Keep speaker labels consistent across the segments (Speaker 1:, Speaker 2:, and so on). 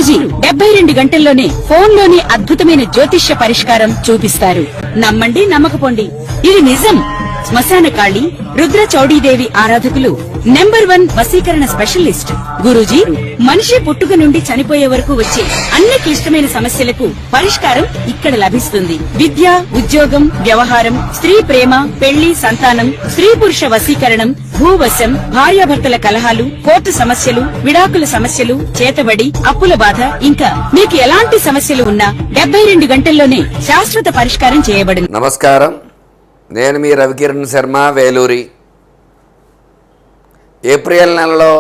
Speaker 1: గురూజీ 72 గంటల్లోనే ఫోన్లోని అద్భుతమైన జ్యోతిష్య పరిష్కారం చూపిస్తారు. నమ్మండి, నమ్మకపోండి, ఇది నిజం. శ్మశాన కాళి రుద్ర చౌడీదేవి ఆరాధకులు నంబర్ 1 వశీకరణ స్పెషలిస్ట్. గురూజీ మనిషి పుట్టుక నుండి చనిపోయే వరకు వచ్చే అన్ని క్లిష్టమైన సమస్యలకు పరిష్కారం ఇక్కడ లభిస్తుంది. విద్య, ఉద్యోగం, వ్యవహారం, స్త్రీ ప్రేమ, పెళ్లి, సంతానం, స్త్రీ పురుష వశీకరణం, భూవశం, భార్యాభర్తల కలహాలు, కోర్టు సమస్యలు, విడాకుల సమస్యలు, చేతబడి, అప్పుల బాధ, ఇంకా మీకు ఎలాంటి సమస్యలు ఉన్నా 72 గంటల్లోనే శాశ్వత పరిష్కారం చేయబడింది.
Speaker 2: నమస్కారం, నేను మీ రవికిరణ్ శర్మ, వేలూరి. ఏప్రిల్ నెలలో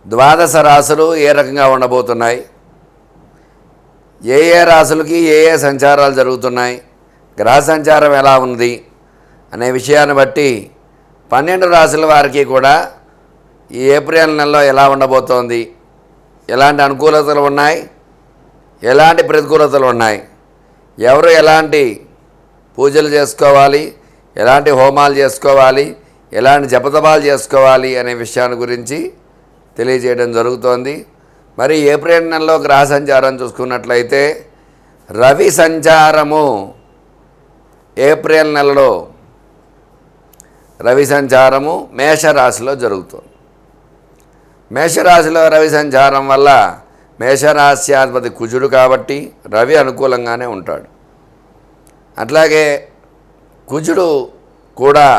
Speaker 2: ద్వాదశ రాశులు ఏ రకంగా ఉండబోతున్నాయి, ఏ రాశులకి ఏ సంచారాలు జరుగుతున్నాయి, గ్రహ సంచారం ఎలా ఉంది అనే విషయాన్ని బట్టి 12 రాశుల వారికి కూడా ఈ ఏప్రిల్ నెలలో ఎలా ఉండబోతోంది, ఎలాంటి అనుకూలతలు ఉన్నాయి, ఎలాంటి ప్రతికూలతలు ఉన్నాయి, ఎవరు ఎలాంటి పూజలు చేసుకోవాలి, ఎలాంటి హోమాలు చేసుకోవాలి, ఎలాంటి జపతపాలు చేసుకోవాలి అనే విషయాన్ని గురించి తెలియజేయడం జరుగుతోంది. మరి ఏప్రిల్ నెలలో గ్రహ సంచారం చూసుకున్నట్లయితే రవి సంచారము ఏప్రిల్ నెలలో రవి సంచారము మేషరాశిలో జరుగుతుంది. మేషరాశిలో రవి సంచారం వల్ల మేషరాశ్యాధిపతి కుజుడు కాబట్టి రవి అనుకూలంగానే ఉంటాడు. అట్లాగే కుజుడు కూడా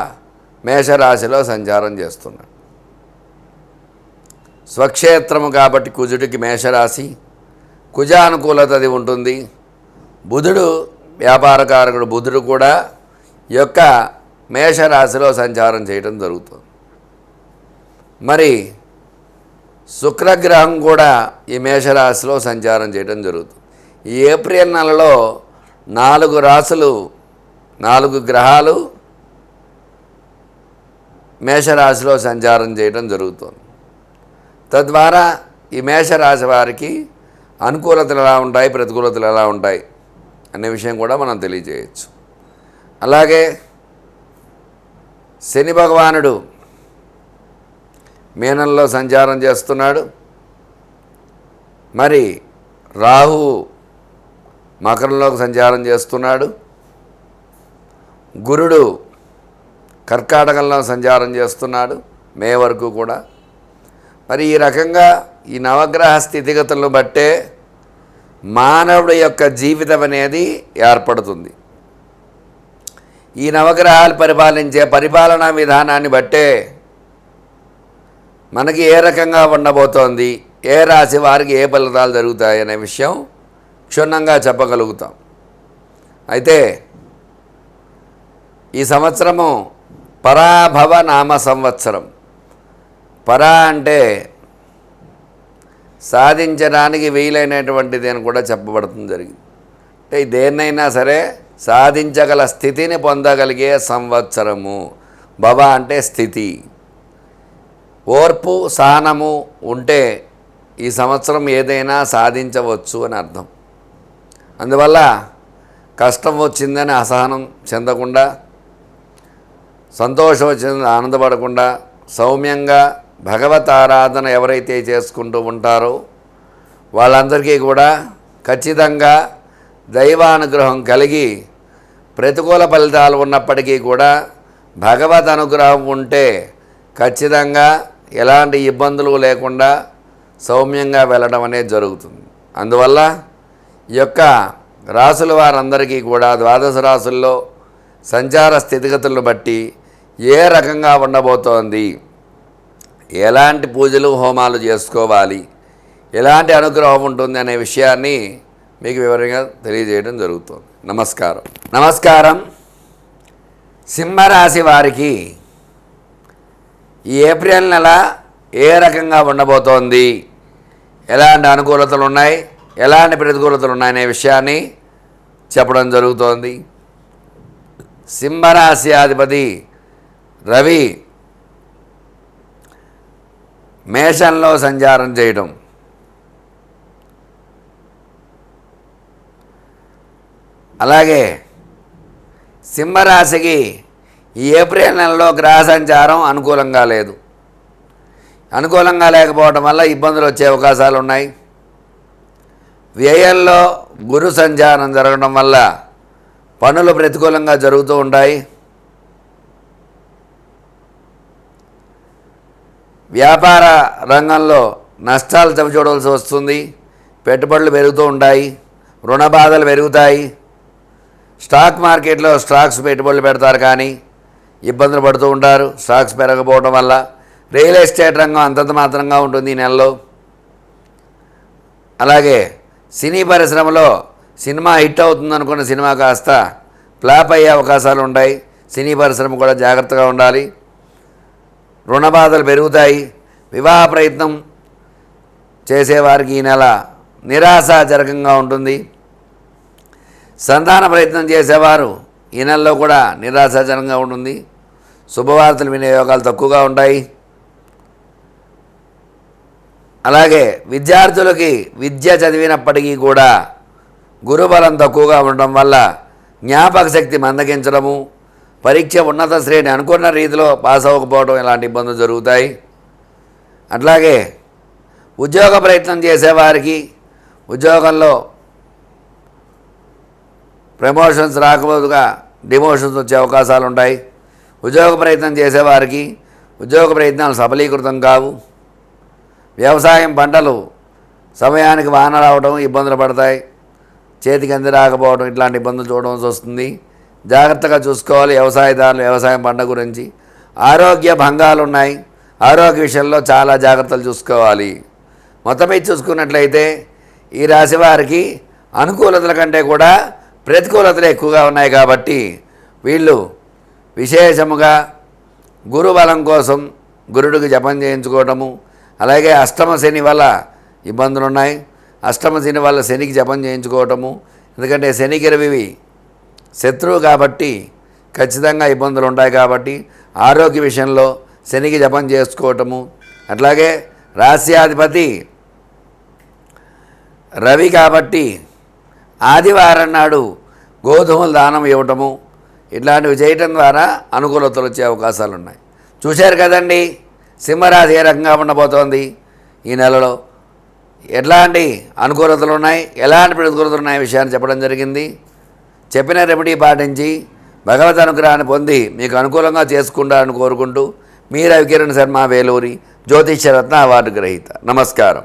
Speaker 2: మేషరాశిలో సంచారం చేస్తున్నాడు. స్వక్షేత్రము కాబట్టి కుజుడికి మేషరాశి, కుజానుకూలతది ఉంటుంది. బుధుడు వ్యాపారకారకుడు బుధుడు కూడా ఈ యొక్క మేషరాశిలో సంచారం చేయడం జరుగుతుంది. మరి శుక్రగ్రహం కూడా ఈ మేషరాశిలో సంచారం చేయడం జరుగుతుంది. ఈ ఏప్రిల్ నెలలో 4 రాశులు, 4 గ్రహాలు మేషరాశిలో సంచారం చేయడం జరుగుతుంది. తద్వారా ఈ మేషరాశి వారికి అనుకూలతలు ఎలా ఉంటాయి, ప్రతికూలతలు ఎలా ఉంటాయి అనే విషయం కూడా మనం తెలియజేయచ్చు. అలాగే శని భగవానుడు మీనంలో సంచారం చేస్తున్నాడు. మరి రాహు మకరంలోకి సంచారం చేస్తున్నాడు. గురుడు కర్కాటకంలో సంచారం చేస్తున్నాడు మే వరకు కూడా. మరి ఈ రకంగా ఈ నవగ్రహ స్థితిగతులను బట్టే మానవుడి యొక్క జీవితం అనేది ఏర్పడుతుంది. ఈ నవగ్రహాలు పరిపాలించే పరిపాలనా విధానాన్ని బట్టే మనకి ఏ రకంగా ఉండబోతోంది, ఏ రాశి వారికి ఏ ఫలితాలు జరుగుతాయి అనే విషయం క్షుణ్ణంగా చెప్పగలుగుతాం. అయితే ఈ సంవత్సరము పరాభవ నామ సంవత్సరం. పరా అంటే సాధించడానికి వీలైనటువంటిది అని కూడా చెప్పబడుతుంది జరిగింది. అంటే దేన్నైనా సరే సాధించగల స్థితిని పొందగలిగే సంవత్సరము. భవ అంటే స్థితి, ఓర్పు, సహనము ఉంటే ఈ సంవత్సరం ఏదైనా సాధించవచ్చు అని అర్థం. అందువల్ల కష్టం వచ్చిందని అసహనం చెందకుండా, సంతోషం వచ్చిందని ఆనందపడకుండా, సౌమ్యంగా భగవత్ ఆరాధన ఎవరైతే చేసుకుంటూ ఉంటారో వాళ్ళందరికీ కూడా ఖచ్చితంగా దైవానుగ్రహం కలిగి ప్రతికూల ఫలితాలు ఉన్నప్పటికీ కూడా భగవత్ అనుగ్రహం ఉంటే ఖచ్చితంగా ఎలాంటి ఇబ్బందులు లేకుండా సౌమ్యంగా వెళ్ళడం అనేది జరుగుతుంది. అందువల్ల ఈ యొక్క రాసుల వారందరికీ కూడా ద్వాదశ రాసుల్లో సంచార స్థితిగతులను బట్టి ఏ రకంగా ఉండబోతోంది, ఎలాంటి పూజలు హోమాలు చేసుకోవాలి, ఎలాంటి అనుగ్రహం ఉంటుంది అనే విషయాన్ని మీకు వివరంగా తెలియజేయడం జరుగుతుంది. నమస్కారం. సింహరాశి వారికి ఈ ఏప్రిల్ నెల ఏ రకంగా ఉండబోతోంది, ఎలాంటి అనుకూలతలు ఉన్నాయి, ఎలాంటి ప్రతికూలతలు ఉన్నాయనే విషయాన్ని చెప్పడం జరుగుతోంది. సింహరాశి అధిపతి రవి మేషంలో సంచారం చేయడం, అలాగే సింహరాశికి ఈ ఏప్రిల్ నెలలో గ్రహ సంచారం అనుకూలంగా లేదు. అనుకూలంగా లేకపోవడం వల్ల ఇబ్బందులు వచ్చే అవకాశాలు ఉన్నాయి. వ్యయంలో గురు సంచారం జరగడం వల్ల పనులు ప్రతికూలంగా జరుగుతూ ఉంటాయి. వ్యాపార రంగంలో నష్టాలు చవిచూడవలసి వస్తుంది. పెట్టుబడులు పెరుగుతూ ఉంటాయి. రుణ బాధలు పెరుగుతాయి. స్టాక్ మార్కెట్లో స్టాక్స్ పెట్టుబడులు పెడతారు కానీ ఇబ్బందులు పడుతూ ఉంటారు స్టాక్స్ పెరగకపోవడం వల్ల. రియల్ ఎస్టేట్ రంగం అంతంత మాత్రంగా ఉంటుంది ఈ నెలలో. అలాగే సినీ పరిశ్రమలో సినిమా హిట్ అవుతుంది అనుకున్న సినిమా కాస్త ఫ్లాప్ అయ్యే అవకాశాలు ఉంటాయి. సినీ పరిశ్రమ కూడా జాగ్రత్తగా ఉండాలి. రుణ బాధలు పెరుగుతాయి. వివాహ ప్రయత్నం చేసేవారికి ఈ నెల నిరాశాజనకంగా ఉంటుంది. సంతాన ప్రయత్నం చేసేవారు ఈ నెలలో కూడా నిరాశాజనకంగా ఉంటుంది. శుభవార్తలు వినే యోగాలు తక్కువగా ఉంటాయి. అలాగే విద్యార్థులకి విద్య చదివినప్పటికీ కూడా గురుబలం తక్కువగా ఉండడం వల్ల జ్ఞాపక శక్తి మందగించడము, పరీక్ష ఉన్నత శ్రేణి అనుకున్న రీతిలో పాస్ అవ్వకపోవడం ఇలాంటి ఇబ్బందులు జరుగుతాయి. అట్లాగే ఉద్యోగ ప్రయత్నం చేసేవారికి ఉద్యోగంలో ప్రమోషన్స్ రాకపోదుగా డిమోషన్స్ వచ్చే అవకాశాలు ఉంటాయి. ఉద్యోగ ప్రయత్నం చేసేవారికి ఉద్యోగ ప్రయత్నాలు సఫలీకృతం కావు. వ్యవసాయం పంటలు సమయానికి వాన రావడం ఇబ్బందులు పడతాయి. చేతికి అంది రాకపోవడం ఇట్లాంటి ఇబ్బందులు చూడవలసి వస్తుంది. జాగ్రత్తగా చూసుకోవాలి వ్యవసాయదారులు వ్యవసాయం పంట గురించి. ఆరోగ్య భంగాలు ఉన్నాయి. ఆరోగ్య విషయంలో చాలా జాగ్రత్తలు చూసుకోవాలి. మొత్తం మీద చూసుకున్నట్లయితే ఈ రాశి వారికి అనుకూలతల కంటే కూడా ప్రతికూలతలు ఎక్కువగా ఉన్నాయి కాబట్టి వీళ్ళు విశేషముగా గురుబలం కోసం గురుడికి జపం చేయించుకోవటము, అలాగే అష్టమ శని వల్ల ఇబ్బందులు ఉన్నాయి. అష్టమ శని వల్ల శనికి జపం చేయించుకోవటము, ఎందుకంటే శనికి రవి శత్రువు కాబట్టి ఖచ్చితంగా ఇబ్బందులు ఉంటాయి. కాబట్టి ఆరోగ్య విషయంలో శనికి జపం చేసుకోవటము, అట్లాగే రాస్యాధిపతి రవి కాబట్టి ఆదివారం నాడు గోధుమలు దానం ఇవ్వటము ఇట్లాంటివి చేయటం ద్వారా అనుకూలతలు వచ్చే అవకాశాలు ఉన్నాయి. చూశారు కదండి సింహరాశి ఏ రకంగా ఉండబోతోంది ఈ నెలలో, ఎట్లాంటి అనుకూలతలు ఉన్నాయి, ఎలాంటి ప్రతికూలతలు ఉన్నాయి విషయాన్ని చెప్పడం జరిగింది. చెప్పిన రెమెడీ పాటించి భగవద్ అనుగ్రహాన్ని పొంది మీకు అనుకూలంగా చేసుకుంటారని కోరుకుంటూ మీ రవికిరణ్ శర్మ, వేలూరి జ్యోతిష్యరత్న అవార్డు గ్రహీత. నమస్కారం.